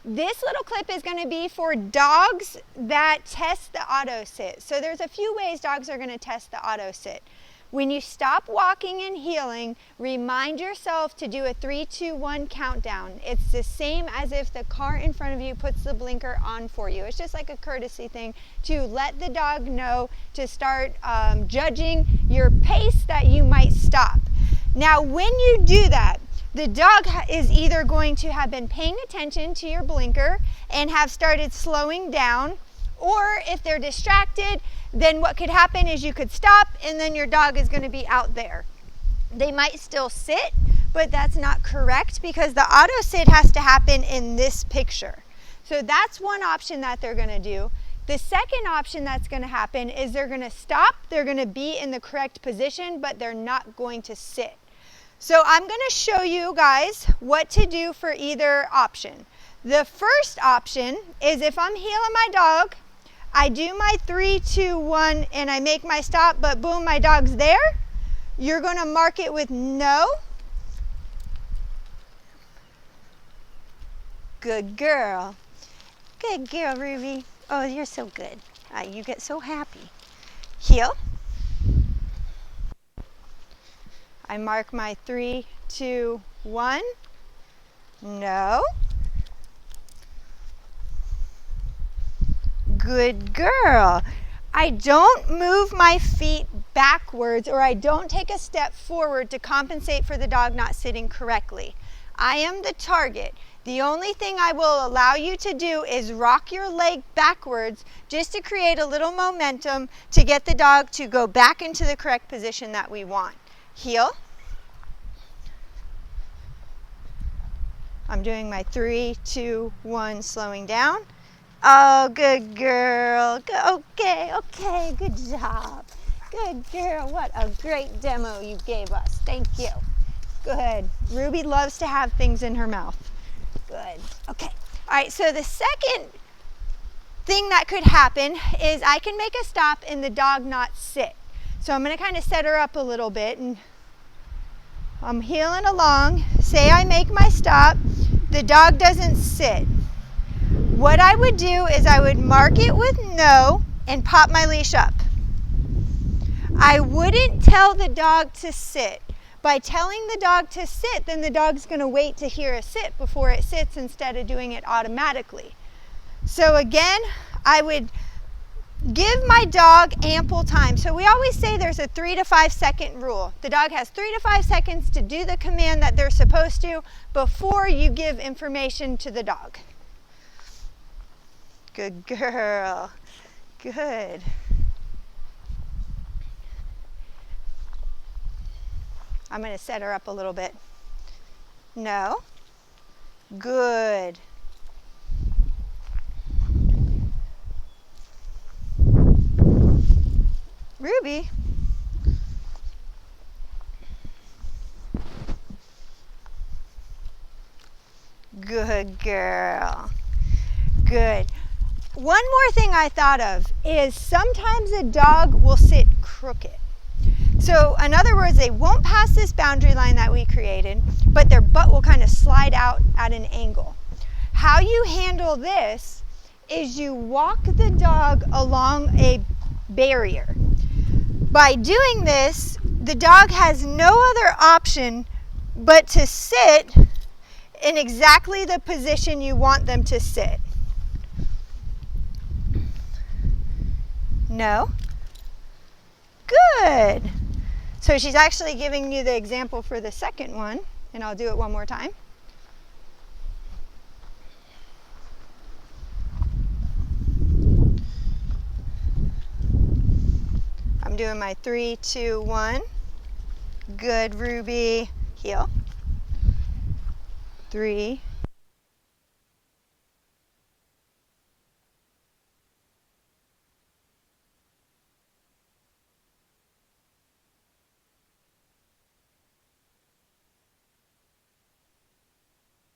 This little clip is going to be for dogs that test the auto sit. So there's a few ways dogs are going to test the auto sit. When you stop walking and heeling, remind yourself to do a 3, 2, 1 countdown. It's the same as if the car in front of you puts the blinker on for you. It's just like a courtesy thing to let the dog know to start judging your pace that you might stop. Now, when you do that, the dog is either going to have been paying attention to your blinker and have started slowing down, or if they're distracted, then what could happen is you could stop and then your dog is going to be out there. They might still sit, but that's not correct because the auto sit has to happen in this picture. So that's one option that they're going to do. The second option that's going to happen is they're going to stop, they're going to be in the correct position, but they're not going to sit. So I'm going to show you guys what to do for either option. The first option is if I'm heeling my dog, I do my 3, 2, 1, and I make my stop, but boom, my dog's there. You're going to mark it with no. Good girl. Good girl, Ruby. Oh, you're so good. You get so happy. Heel. I mark my 3, 2, 1. No. Good girl. I don't move my feet backwards or I don't take a step forward to compensate for the dog not sitting correctly. I am the target. The only thing I will allow you to do is rock your leg backwards just to create a little momentum to get the dog to go back into the correct position that we want. Heel. I'm doing my 3, 2, 1, slowing down. Oh, good girl. Okay, good job. Good girl. What a great demo you gave us. Thank you. Good. Ruby loves to have things in her mouth. Good. Okay. All right, so the second thing that could happen is I can make a stop and the dog not sit. So I'm going to kind of set her up a little bit and I'm heeling along. Say I make my stop. The dog doesn't sit. What I would do is I would mark it with no and pop my leash up. I wouldn't tell the dog to sit. By telling the dog to sit, then the dog's going to wait to hear a sit before it sits instead of doing it automatically. So again, I would give my dog ample time. So we always say there's a 3 to 5 second rule. The dog has 3 to 5 seconds to do the command that they're supposed to before you give information to the dog. Good girl. Good. I'm going to set her up a little bit. No. Good. Ruby. Good girl. Good. One more thing I thought of is sometimes a dog will sit crooked. So in other words, they won't pass this boundary line that we created, but their butt will kind of slide out at an angle. How you handle this is you walk the dog along a barrier. By doing this, the dog has no other option but to sit in exactly the position you want them to sit. No. Good. So she's actually giving you the example for the second one, and I'll do it one more time. I'm doing my 3, 2, 1. Good, Ruby. Heel. 3,